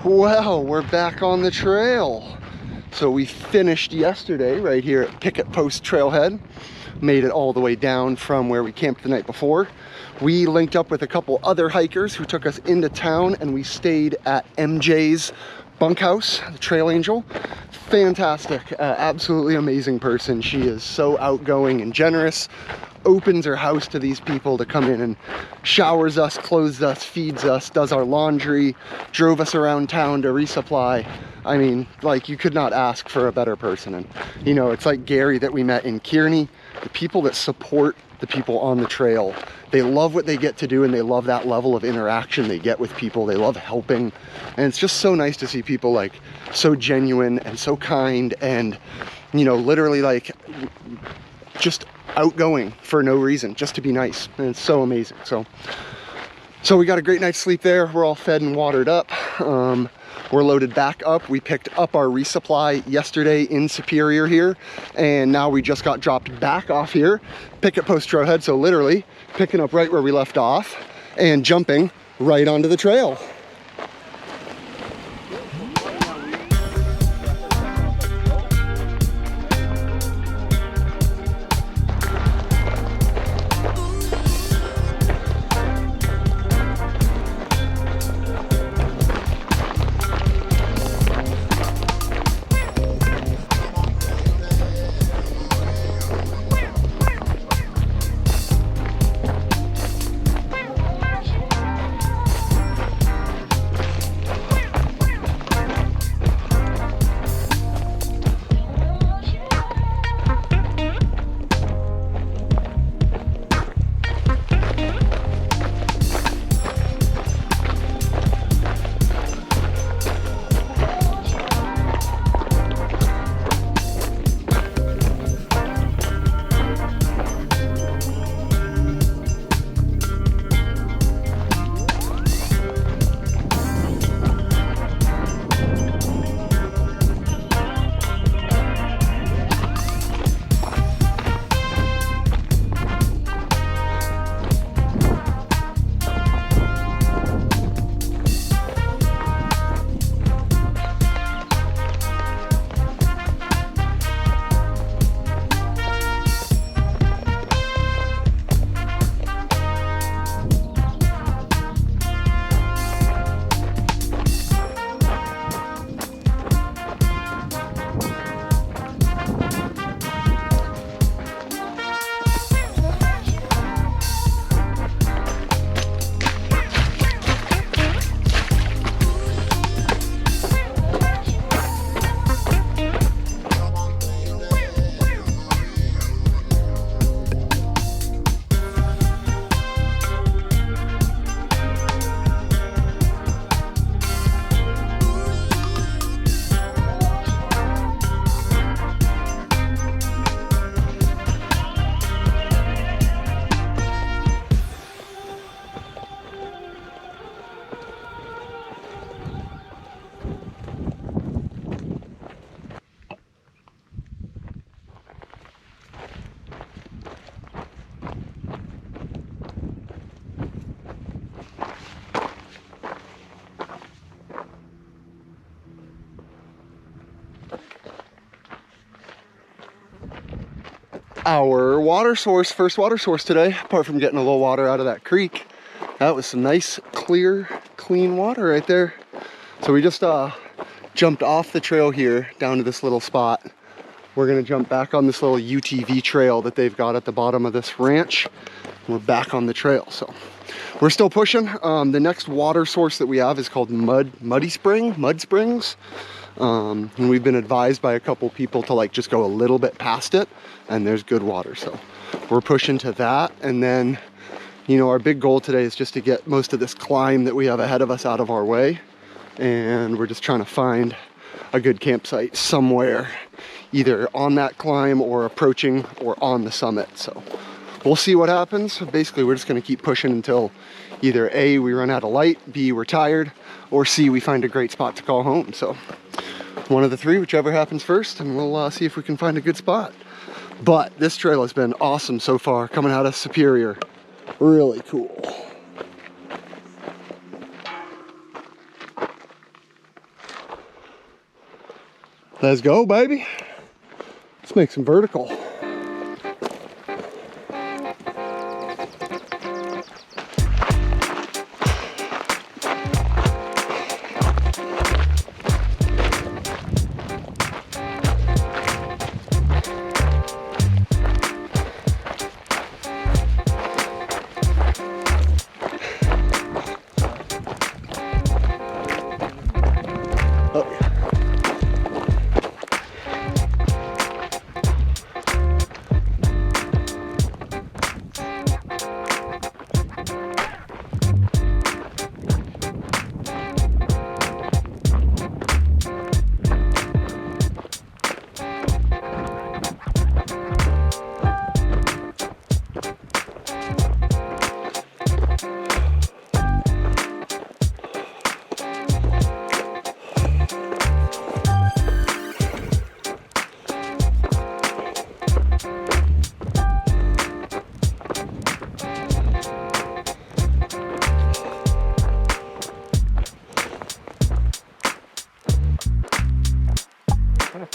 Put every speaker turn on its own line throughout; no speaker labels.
Well, we're back on the trail. So we finished yesterday right here at Picket Post Trailhead. Made it all the way down from where we camped the night before. We linked up with a couple other hikers who took us into town, and we stayed at MJ's bunkhouse, the Trail Angel. Fantastic, absolutely amazing person. She is so outgoing and generous. Opens her house to these people to come in and showers us, clothes us, feeds us, does our laundry, drove us around town to resupply. I mean, like, you could not ask for a better person. And you know, it's like Gary that we met in Kearney. The people that support the people on the trail, they love what they get to do, and they love that level of interaction they get with people. They love helping, and it's just so nice to see people like so genuine and so kind, and you know, literally like just outgoing for no reason, just to be nice. And it's so amazing. So we got a great night's sleep there. We're all fed and watered up. We're loaded back up. We picked up our resupply yesterday in Superior here, and now we just got dropped back off here, Picket Post Trailhead. So literally picking up right where we left off and jumping right onto the trail. Our water source, first water source today, apart from getting a little water out of that creek. That was some nice, clear, clean water right there. So we just jumped off the trail here down to this little spot. We're gonna jump back on this little UTV trail that they've got at the bottom of this ranch. We're back on the trail, so we're still pushing. The next water source that we have is called Mud Springs. And we've been advised by a couple people to like just go a little bit past it, and there's good water. So we're pushing to that. And then, you know, our big goal today is just to get most of this climb that we have ahead of us out of our way. And we're just trying to find a good campsite somewhere, either on that climb or approaching or on the summit. So we'll see what happens. Basically, we're just gonna keep pushing until either A, we run out of light, B, we're tired, or C, we find a great spot to call home. So one of the three, whichever happens first, and we'll see if we can find a good spot. But this trail has been awesome so far, coming out of Superior. Really cool. Let's go, baby. Let's make some vertical.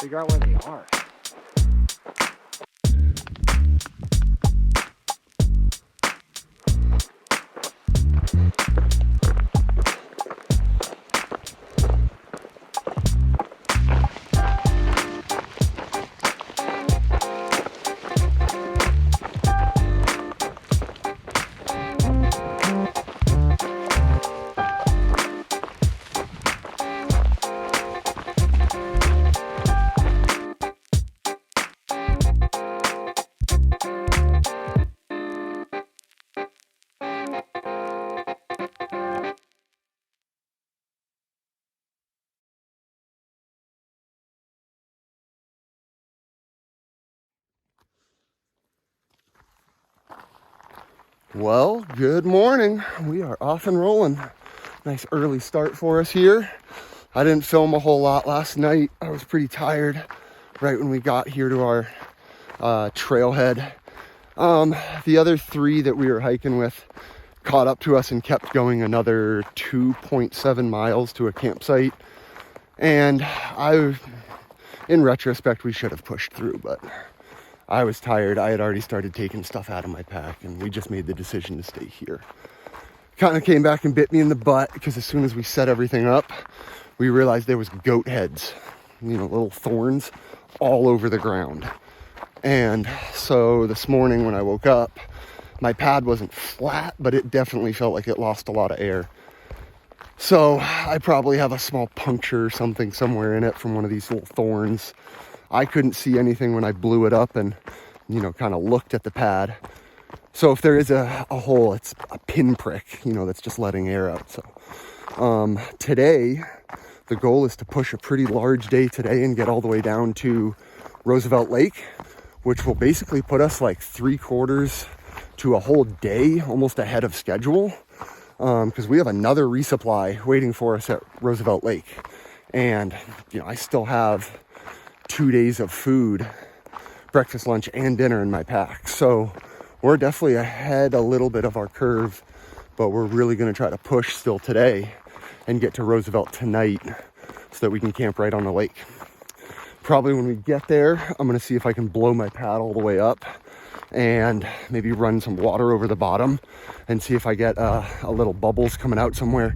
Figure out where they are.
Well, good morning. We are off and rolling. Nice early start for us here. I didn't film a whole lot last night. I was pretty tired right when we got here to our trailhead. The other three that we were hiking with caught up to us and kept going another 2.7 miles to a campsite. And in retrospect, we should have pushed through, but I was tired. I had already started taking stuff out of my pack, and we just made the decision to stay here. Kind of came back and bit me in the butt, because as soon as we set everything up, we realized there was goat heads, little thorns all over the ground. And so this morning when I woke up, my pad wasn't flat, but it definitely felt like it lost a lot of air. So I probably have a small puncture or something somewhere in it from one of these little thorns. I couldn't see anything when I blew it up and, kind of looked at the pad. So if there is a hole, it's a pinprick, that's just letting air out. So today, the goal is to push a pretty large day today and get all the way down to Roosevelt Lake, which will basically put us like 3/4 to a whole day almost ahead of schedule. Because we have another resupply waiting for us at Roosevelt Lake. And, I still have 2 days of food, breakfast, lunch, and dinner in my pack. So we're definitely ahead a little bit of our curve, but we're really going to try to push still today and get to Roosevelt tonight so that we can camp right on the lake. Probably when we get there, I'm going to see if I can blow my pad all the way up and maybe run some water over the bottom and see if I get a little bubbles coming out somewhere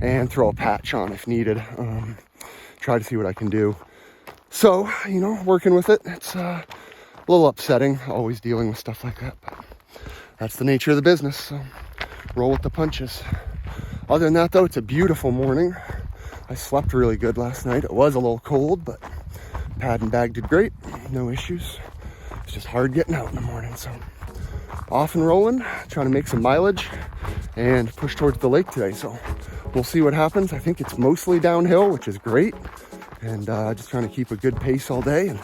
and throw a patch on if needed. Try to see what I can do. So, working with it, it's a little upsetting, always dealing with stuff like that, but that's the nature of the business, so roll with the punches. Other than that, though, it's a beautiful morning. I slept really good last night. It was a little cold, but pad and bag did great, no issues. It's just hard getting out in the morning, so off and rolling, trying to make some mileage and push towards the lake today, so we'll see what happens. I think it's mostly downhill, which is great. And just trying to keep a good pace all day and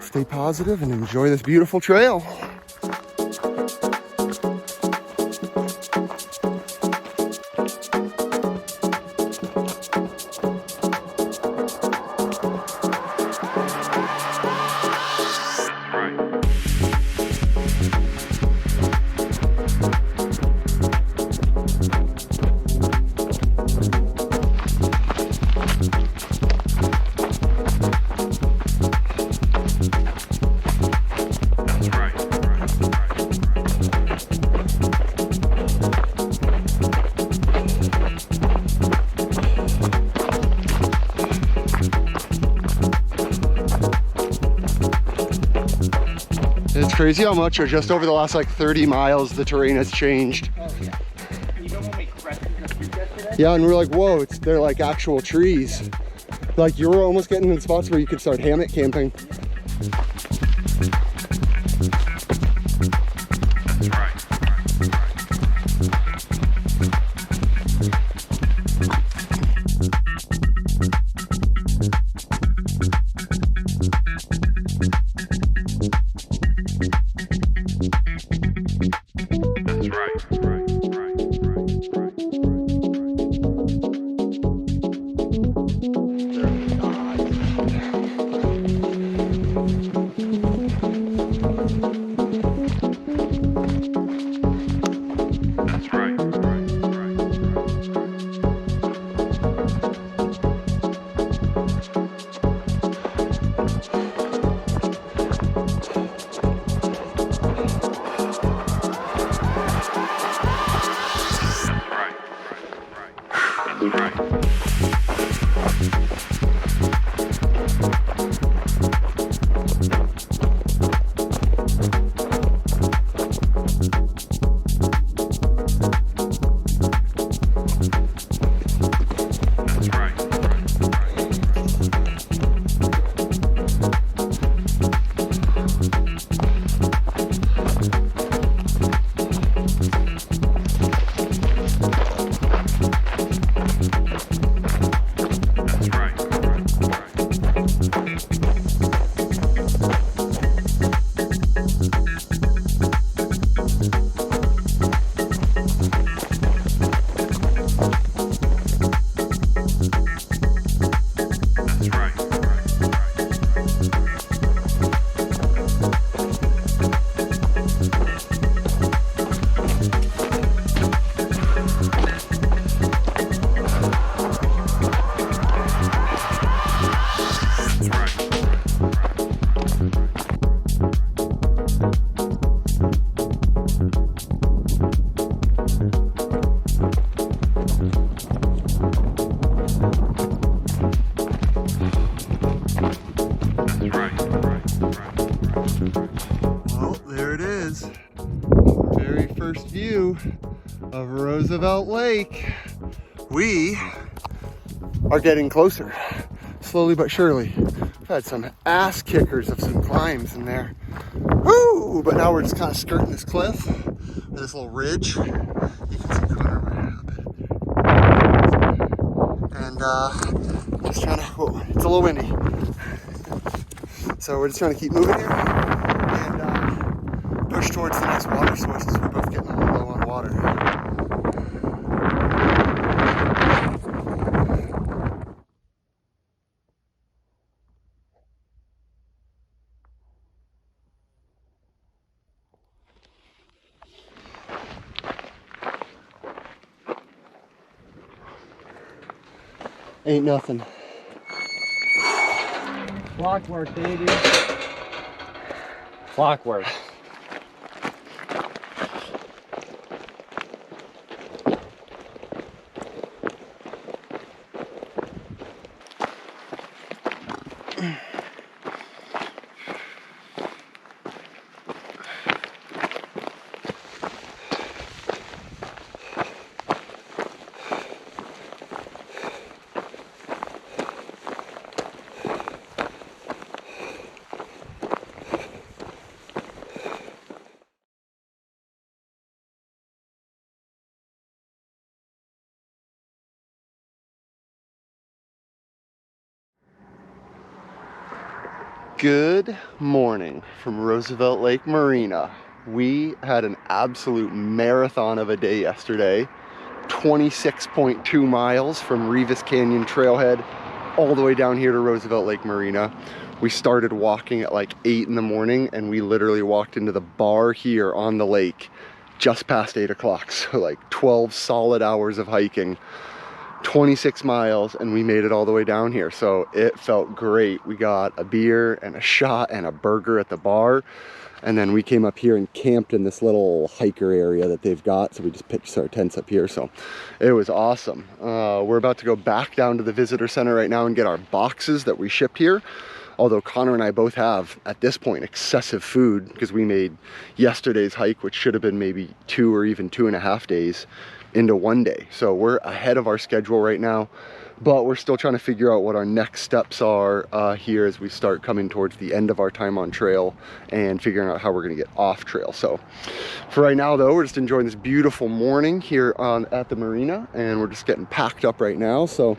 stay positive and enjoy this beautiful trail. crazy how much, or just over the last like 30 miles, the terrain has changed.
Oh yeah. Even when we crested the street yesterday?
Yeah, and we're like, whoa, they're like actual trees. Like you were almost getting in spots where you could start hammock camping.
That's right.
Well, there it is. Very first view of Roosevelt Lake. We are getting closer, slowly but surely. We've had some ass kickers of some climbs in there. Woo! But now we're just kind of skirting this cliff, or this little ridge. You can see Connor right up there. And just trying to, whoa, it's a little windy. So we're just trying to keep moving here and push towards the nice water sources. We're both getting a little low on water. Ain't nothing.
Clockwork, baby. Clockwork.
Good morning from Roosevelt Lake Marina. We had an absolute marathon of a day yesterday. 26.2 miles from Revis Canyon Trailhead all the way down here to Roosevelt Lake Marina. We started walking at like 8 in the morning and we literally walked into the bar here on the lake just past 8 o'clock. So like 12 solid hours of hiking. 26 miles and we made it all the way down here, so it felt great. We got a beer and a shot and a burger at the bar, and then we came up here and camped in this little hiker area that they've got, so we just pitched our tents up here. So it was awesome. We're about to go back down to the visitor center right now and get our boxes that we shipped here. Although Connor and I both have, at this point, excessive food because we made yesterday's hike, which should have been maybe 2 or even 2.5 days, into 1 day. So we're ahead of our schedule right now, but we're still trying to figure out what our next steps are here as we start coming towards the end of our time on trail and figuring out how we're gonna get off trail. So for right now though, we're just enjoying this beautiful morning here at the Marina, and we're just getting packed up right now. So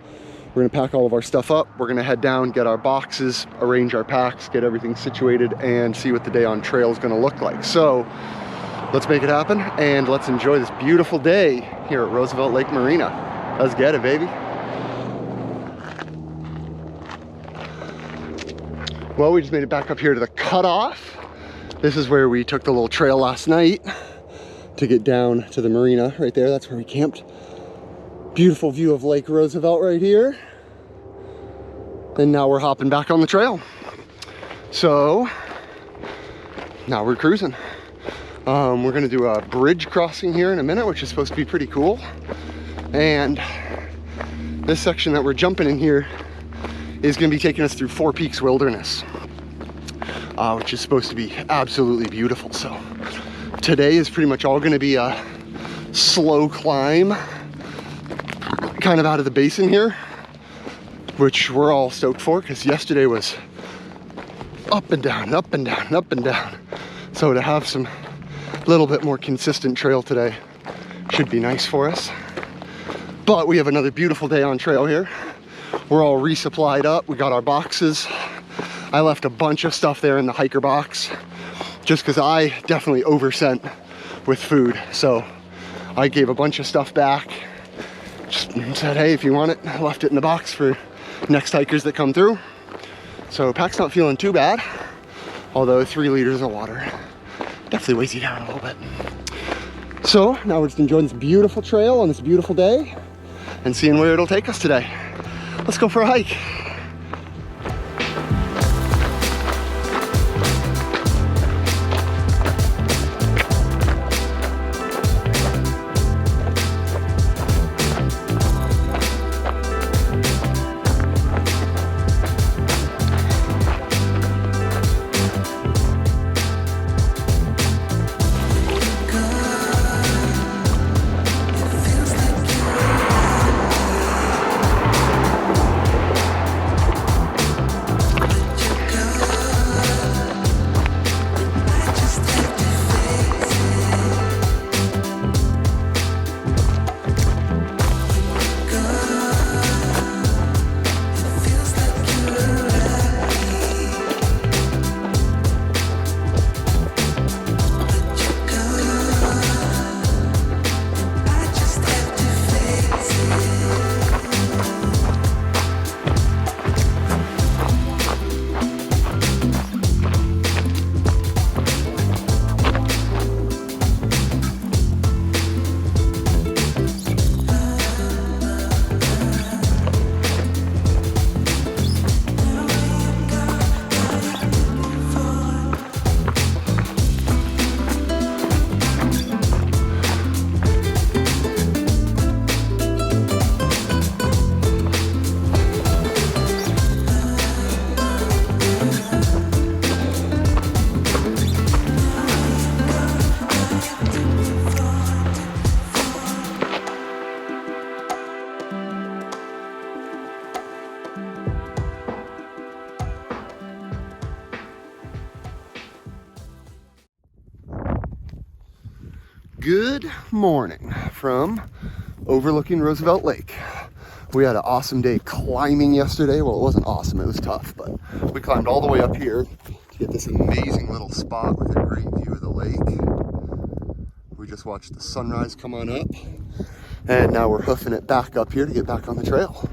we're gonna pack all of our stuff up. We're gonna head down, get our boxes, arrange our packs, get everything situated, and see what the day on trail is gonna look like. So let's make it happen, and let's enjoy this beautiful day here at Roosevelt Lake Marina. Let's get it, baby. Well, we just made it back up here to the cutoff. This is where we took the little trail last night to get down to the marina right there. That's where we camped. Beautiful view of Lake Roosevelt right here. And now we're hopping back on the trail. So now we're cruising. We're gonna do a bridge crossing here in a minute, which is supposed to be pretty cool. And this section that we're jumping in here is gonna be taking us through Four Peaks Wilderness, which is supposed to be absolutely beautiful. So today is pretty much all gonna be a slow climb, kind of out of the basin here, which we're all stoked for because yesterday was up and down, up and down, up and down. So to have some little bit more consistent trail today should be nice for us. But we have another beautiful day on trail here. We're all resupplied up. We got our boxes. I left a bunch of stuff there in the hiker box just because I definitely oversent with food. So I gave a bunch of stuff back. Just said, hey, if you want it, I left it in the box for next hikers that come through. So pack's not feeling too bad, although 3 liters of water definitely weighs you down a little bit. So now we're just enjoying this beautiful trail on this beautiful day and seeing where it'll take us today. Let's go for a hike. Good morning from overlooking Roosevelt Lake. We had an awesome day climbing yesterday. Well, it wasn't awesome, it was tough, but we climbed all the way up here to get this amazing little spot with a great view of the lake. We just watched the sunrise come on up, and now we're hoofing it back up here to get back on the trail.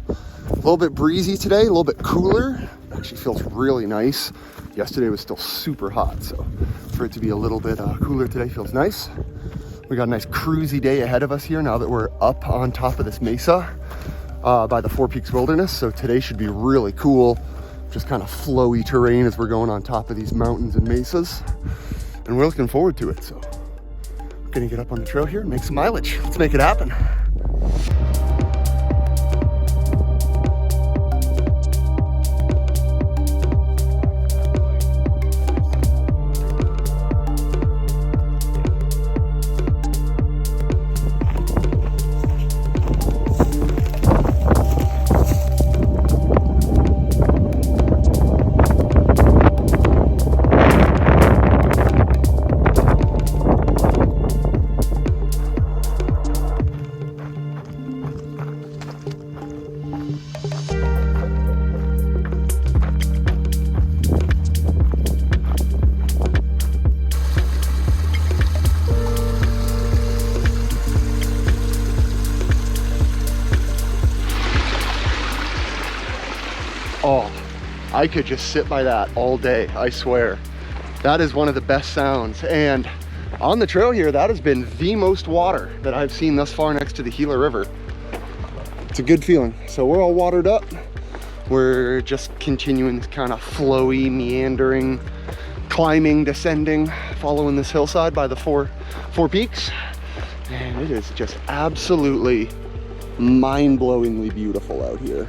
A little bit breezy today, a little bit cooler. Actually feels really nice. Yesterday was still super hot, so for it to be a little bit cooler today feels nice. We got a nice cruisy day ahead of us here now that we're up on top of this mesa by the Four Peaks Wilderness. So today should be really cool, just kind of flowy terrain as we're going on top of these mountains and mesas. And we're looking forward to it. So we're gonna get up on the trail here and make some mileage. Let's make it happen. I could just sit by that all day, I swear. That is one of the best sounds. And on the trail here, that has been the most water that I've seen thus far next to the Gila River. It's a good feeling. So we're all watered up. We're just continuing this kind of flowy, meandering, climbing, descending, following this hillside by the four peaks. And it is just absolutely mind-blowingly beautiful out here.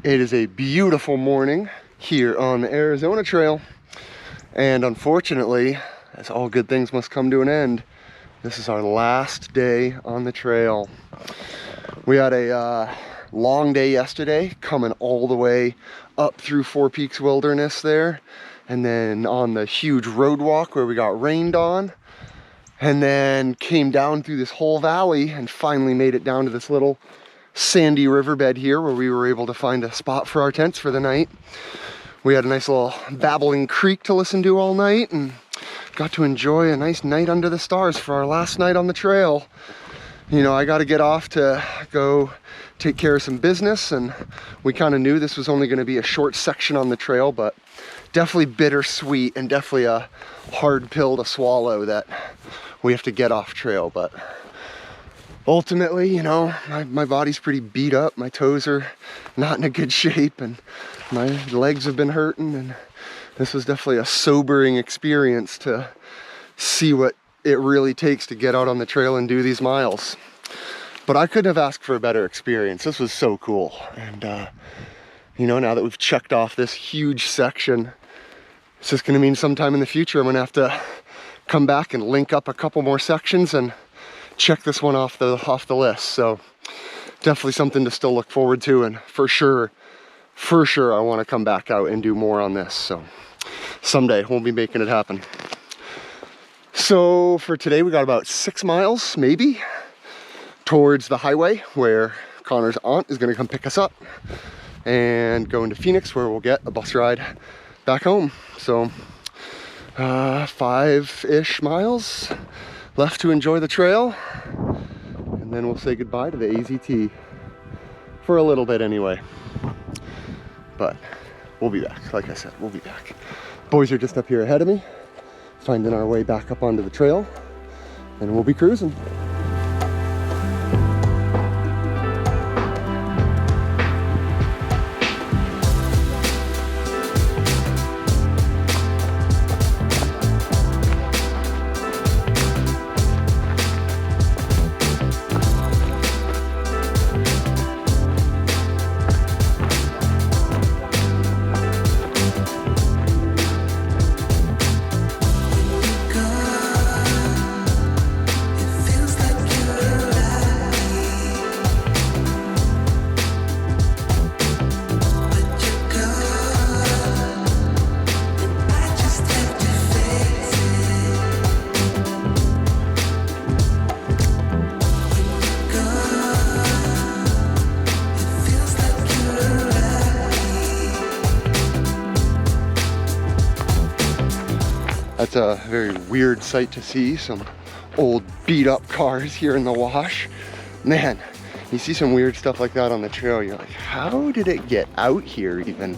It is a beautiful morning here on the Arizona Trail, and unfortunately, as all good things must come to an end, this is our last day on the trail. We had a long day yesterday, coming all the way up through Four Peaks Wilderness there, and then on the huge road walk where we got rained on, and then came down through this whole valley and finally made it down to this little sandy riverbed here where we were able to find a spot for our tents for the night. We had a nice little babbling creek to listen to all night and got to enjoy a nice night under the stars for our last night on the trail. You know, I got to get off to go take care of some business, and we kind of knew this was only going to be a short section on the trail, but definitely bittersweet and definitely a hard pill to swallow that we have to get off trail. But ultimately, you know, my body's pretty beat up. My toes are not in a good shape and my legs have been hurting, and this was definitely a sobering experience to see what it really takes to get out on the trail and do these miles. But I couldn't have asked for a better experience. This was so cool. And you know, now that we've checked off this huge section, it's just gonna mean sometime in the future I'm gonna have to come back and link up a couple more sections and check this one off the list. So definitely something to still look forward to, and for sure I want to come back out and do more on this. So someday we'll be making it happen. So for today we got about 6 miles maybe towards the highway where Connor's aunt is going to come pick us up, and go into Phoenix where we'll get a bus ride back home. So 5-ish miles left to enjoy the trail, and then we'll say goodbye to the AZT for a little bit anyway. But we'll be back. Like I said, we'll be back. Boys are just up here ahead of me, finding our way back up onto the trail, and we'll be cruising. That's a very weird sight to see, some old beat up cars here in the wash. Man, you see some weird stuff like that on the trail, you're like, how did it get out here even?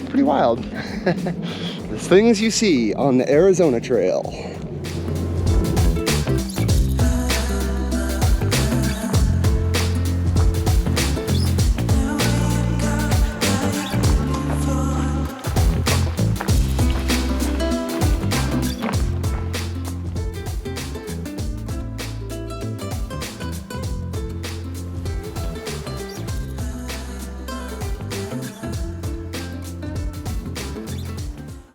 Pretty wild. The things you see on the Arizona Trail.